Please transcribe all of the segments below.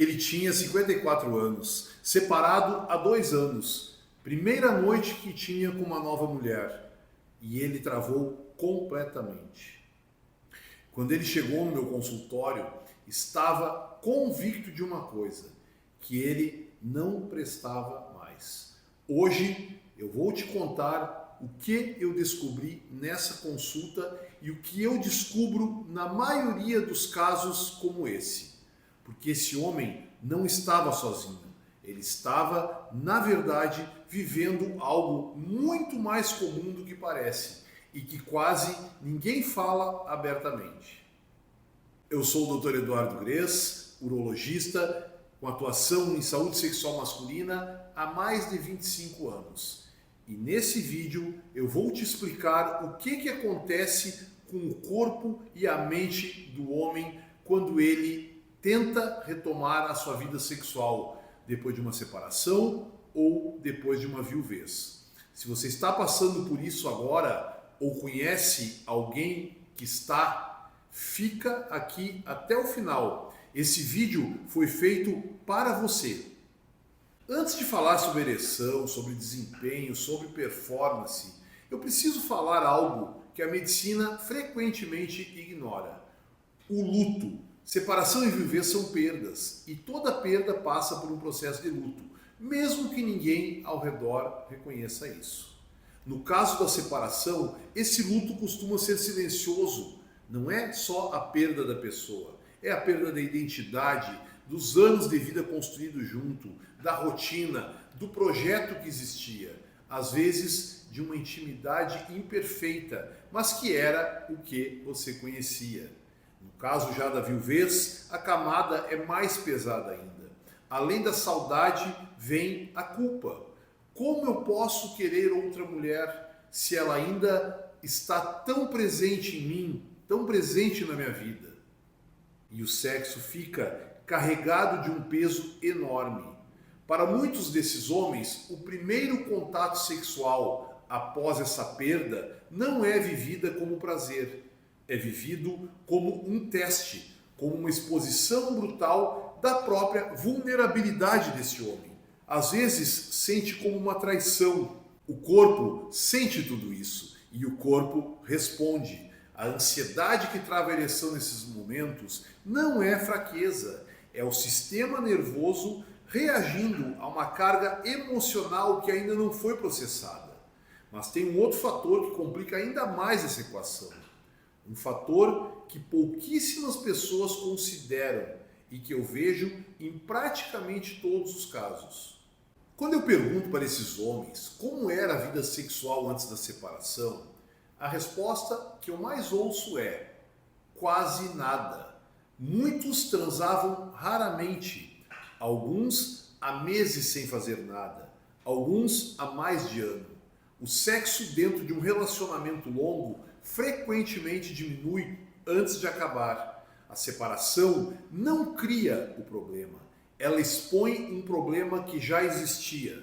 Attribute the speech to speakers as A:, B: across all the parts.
A: Ele tinha 54 anos, separado há 2 anos. Primeira noite que tinha com uma nova mulher. E ele travou completamente. Quando ele chegou no meu consultório, estava convicto de uma coisa, que ele não prestava mais. Hoje eu vou te contar o que eu descobri nessa consulta e o que eu descubro na maioria dos casos como esse. Porque esse homem não estava sozinho. Ele estava, na verdade, vivendo algo muito mais comum do que parece e que quase ninguém fala abertamente. Eu sou o Dr. Eduardo Grez, urologista, com atuação em saúde sexual masculina há mais de 25 anos. E nesse vídeo eu vou te explicar o que acontece com o corpo e a mente do homem quando ele tenta retomar a sua vida sexual depois de uma separação ou depois de uma viuvez. Se você está passando por isso agora ou conhece alguém que está, fica aqui até o final. Esse vídeo foi feito para você. Antes de falar sobre ereção, sobre desempenho, sobre performance, eu preciso falar algo que a medicina frequentemente ignora. O luto. Separação e viuvez são perdas, e toda perda passa por um processo de luto, mesmo que ninguém ao redor reconheça isso. No caso da separação, esse luto costuma ser silencioso. Não é só a perda da pessoa, é a perda da identidade, dos anos de vida construídos junto, da rotina, do projeto que existia, às vezes de uma intimidade imperfeita, mas que era o que você conhecia. No caso já da viuvez, a camada é mais pesada ainda. Além da saudade, vem a culpa. Como eu posso querer outra mulher se ela ainda está tão presente em mim, tão presente na minha vida? E o sexo fica carregado de um peso enorme. Para muitos desses homens, o primeiro contato sexual após essa perda não é vivida como prazer. É vivido como um teste, como uma exposição brutal da própria vulnerabilidade desse homem. Às vezes sente como uma traição. O corpo sente tudo isso e o corpo responde. A ansiedade que trava a ereção nesses momentos não é fraqueza, é o sistema nervoso reagindo a uma carga emocional que ainda não foi processada. Mas tem um outro fator que complica ainda mais essa equação. Um fator que pouquíssimas pessoas consideram e que eu vejo em praticamente todos os casos. Quando eu pergunto para esses homens como era a vida sexual antes da separação, a resposta que eu mais ouço é quase nada. Muitos transavam raramente, alguns há meses sem fazer nada, alguns há mais de ano. O sexo dentro de um relacionamento longo frequentemente diminui antes de acabar. A separação não cria o problema, ela expõe um problema que já existia.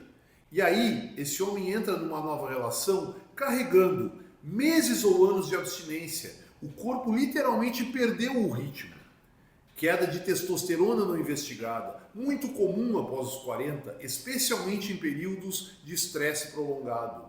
A: E aí, esse homem entra numa nova relação carregando meses ou anos de abstinência. O corpo literalmente perdeu o ritmo. Queda de testosterona não investigada, muito comum após os 40, especialmente em períodos de estresse prolongado.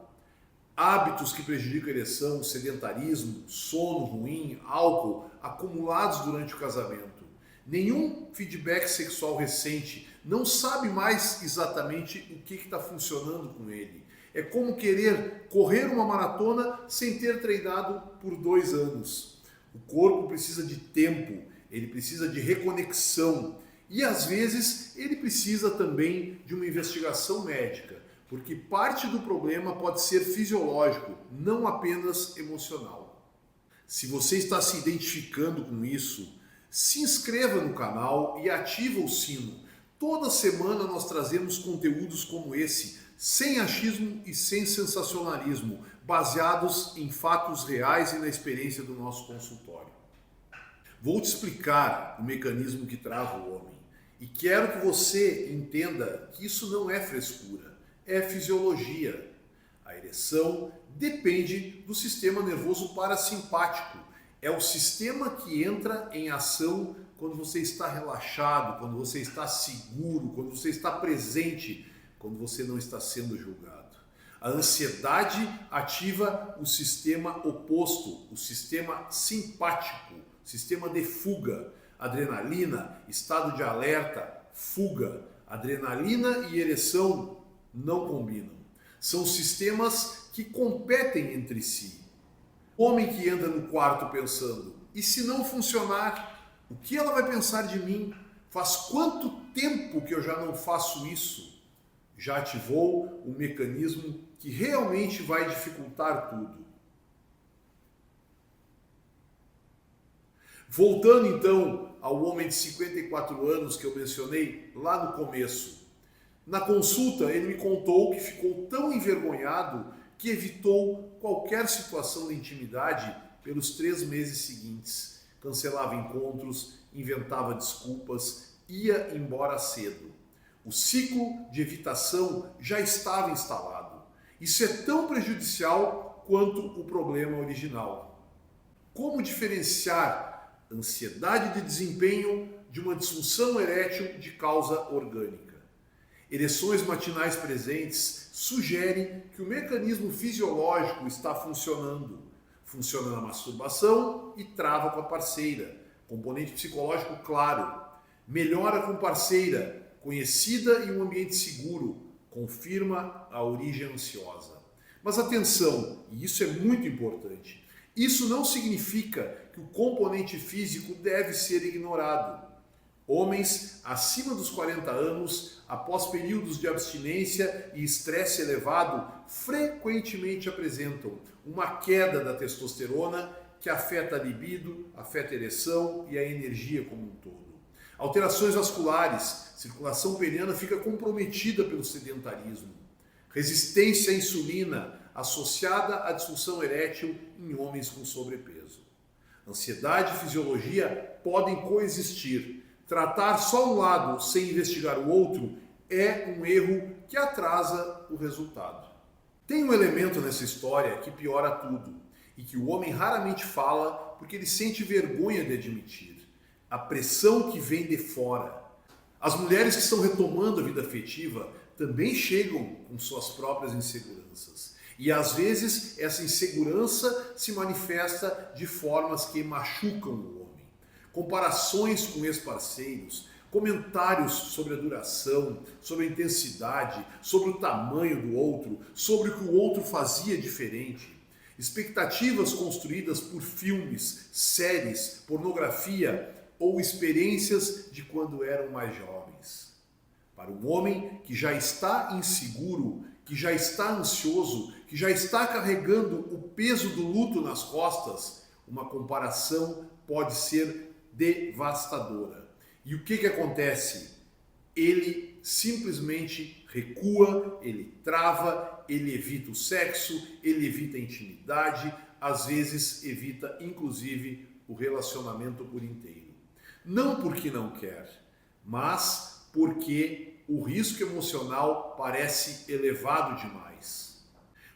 A: Hábitos que prejudicam a ereção, sedentarismo, sono ruim, álcool, acumulados durante o casamento. Nenhum feedback sexual recente, não sabe mais exatamente o que está funcionando com ele. É como querer correr uma maratona sem ter treinado por 2 anos. O corpo precisa de tempo, ele precisa de reconexão e às vezes ele precisa também de uma investigação médica, porque parte do problema pode ser fisiológico, não apenas emocional. Se você está se identificando com isso, se inscreva no canal e ativa o sino. Toda semana nós trazemos conteúdos como esse, sem achismo e sem sensacionalismo, baseados em fatos reais e na experiência do nosso consultório. Vou te explicar o mecanismo que trava o homem e quero que você entenda que isso não é frescura, é fisiologia. A ereção depende do sistema nervoso parasimpático. É o sistema que entra em ação quando você está relaxado, quando você está seguro, quando você está presente, quando você não está sendo julgado. A ansiedade ativa o sistema oposto, o sistema simpático, sistema de fuga. Adrenalina, estado de alerta, fuga. Adrenalina e ereção não combinam. São sistemas que competem entre si. O homem que anda no quarto pensando, e se não funcionar, o que ela vai pensar de mim? Faz quanto tempo que eu já não faço isso? Já ativou um mecanismo que realmente vai dificultar tudo. Voltando então ao homem de 54 anos que eu mencionei lá no começo. Na consulta, ele me contou que ficou tão envergonhado que evitou qualquer situação de intimidade pelos 3 meses seguintes. Cancelava encontros, inventava desculpas, ia embora cedo. O ciclo de evitação já estava instalado. Isso é tão prejudicial quanto o problema original. Como diferenciar ansiedade de desempenho de uma disfunção erétil de causa orgânica? Ereções matinais presentes sugerem que o mecanismo fisiológico está funcionando. Funciona na masturbação e trava com a parceira. Componente psicológico claro. Melhora com parceira, conhecida em um ambiente seguro. Confirma a origem ansiosa. Mas atenção, e isso é muito importante, isso não significa que o componente físico deve ser ignorado. Homens acima dos 40 anos, após períodos de abstinência e estresse elevado, frequentemente apresentam uma queda da testosterona que afeta a libido, afeta a ereção e a energia como um todo. Alterações vasculares, circulação peniana fica comprometida pelo sedentarismo. Resistência à insulina associada à disfunção erétil em homens com sobrepeso. Ansiedade e fisiologia podem coexistir. Tratar só um lado sem investigar o outro é um erro que atrasa o resultado. Tem um elemento nessa história que piora tudo e que o homem raramente fala porque ele sente vergonha de admitir. A pressão que vem de fora. As mulheres que estão retomando a vida afetiva também chegam com suas próprias inseguranças. E às vezes essa insegurança se manifesta de formas que machucam o homem. Comparações com ex-parceiros, comentários sobre a duração, sobre a intensidade, sobre o tamanho do outro, sobre o que o outro fazia diferente. Expectativas construídas por filmes, séries, pornografia ou experiências de quando eram mais jovens. Para um homem que já está inseguro, que já está ansioso, que já está carregando o peso do luto nas costas, uma comparação pode ser devastadora. E o que acontece? Ele simplesmente recua, ele trava, ele evita o sexo, ele evita a intimidade, às vezes evita inclusive o relacionamento por inteiro. Não porque não quer, mas porque o risco emocional parece elevado demais.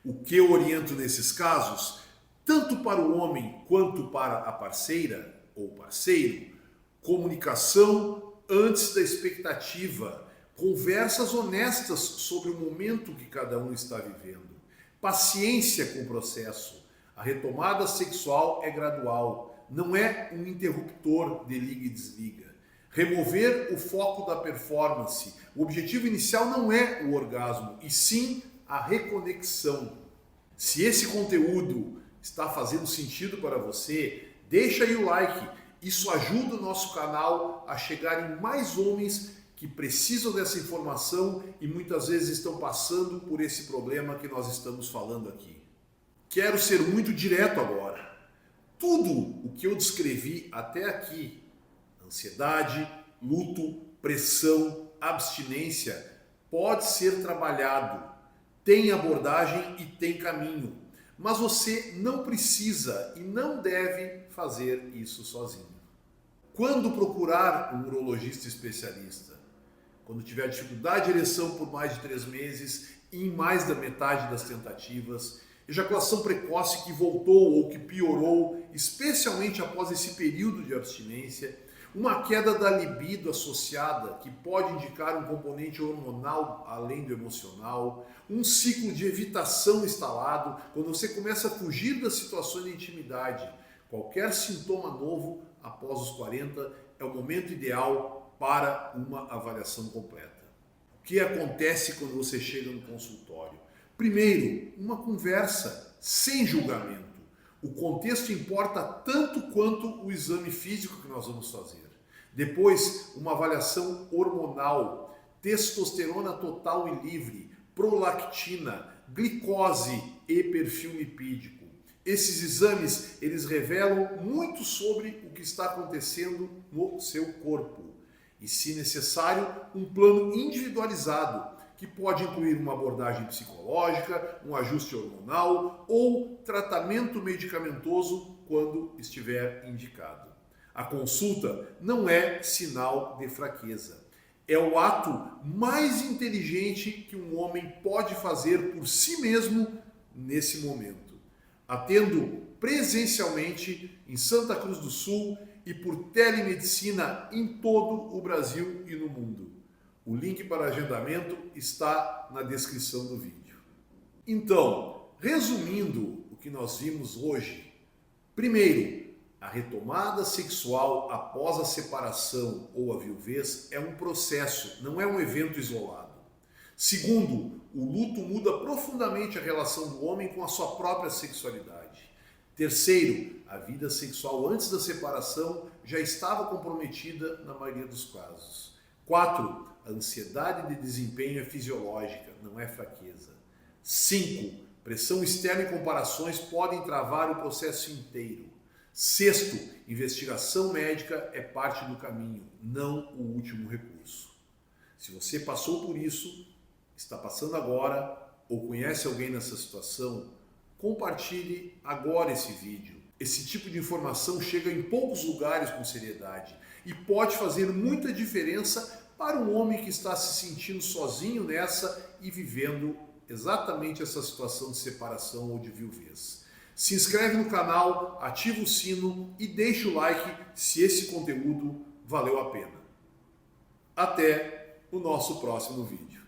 A: O que eu oriento nesses casos, tanto para o homem quanto para a parceira ou parceiro, comunicação antes da expectativa, conversas honestas sobre o momento que cada um está vivendo, paciência com o processo. A retomada sexual é gradual. Não é um interruptor de liga e desliga. Remover o foco da performance. O objetivo inicial não é o orgasmo, e sim a reconexão. Se esse conteúdo está fazendo sentido para você, deixa aí o like. Isso ajuda o nosso canal a chegar em mais homens que precisam dessa informação e muitas vezes estão passando por esse problema que nós estamos falando aqui. Quero ser muito direto agora. Tudo o que eu descrevi até aqui, ansiedade, luto, pressão, abstinência, pode ser trabalhado, tem abordagem e tem caminho, mas você não precisa e não deve fazer isso sozinho. Quando procurar um urologista especialista? Quando tiver dificuldade de ereção por mais de 3 meses e em mais da metade das tentativas, ejaculação precoce que voltou ou que piorou, especialmente após esse período de abstinência, uma queda da libido associada, que pode indicar um componente hormonal além do emocional, um ciclo de evitação instalado, quando você começa a fugir das situações de intimidade. Qualquer sintoma novo após os 40 é o momento ideal para uma avaliação completa. O que acontece quando você chega no consultório? Primeiro, uma conversa sem julgamento. O contexto importa tanto quanto o exame físico que nós vamos fazer. Depois, uma avaliação hormonal, testosterona total e livre, prolactina, glicose e perfil lipídico. Esses exames, eles revelam muito sobre o que está acontecendo no seu corpo. E, se necessário, um plano individualizado, que pode incluir uma abordagem psicológica, um ajuste hormonal ou tratamento medicamentoso quando estiver indicado. A consulta não é sinal de fraqueza. É o ato mais inteligente que um homem pode fazer por si mesmo nesse momento. Atendo presencialmente em Santa Cruz do Sul e por telemedicina em todo o Brasil e no mundo. O link para agendamento está na descrição do vídeo. Então, resumindo o que nós vimos hoje, primeiro, a retomada sexual após a separação ou a viuvez é um processo, não é um evento isolado. Segundo, o luto muda profundamente a relação do homem com a sua própria sexualidade. Terceiro, a vida sexual antes da separação já estava comprometida na maioria dos casos. 4. A ansiedade de desempenho é fisiológica, não é fraqueza. 5. Pressão externa e comparações podem travar o processo inteiro. 6. Investigação médica é parte do caminho, não o último recurso. Se você passou por isso, está passando agora ou conhece alguém nessa situação, compartilhe agora esse vídeo. Esse tipo de informação chega em poucos lugares com seriedade e pode fazer muita diferença para um homem que está se sentindo sozinho nessa e vivendo exatamente essa situação de separação ou de viuvez. Se inscreve no canal, ativa o sino e deixa o like se esse conteúdo valeu a pena. Até o nosso próximo vídeo.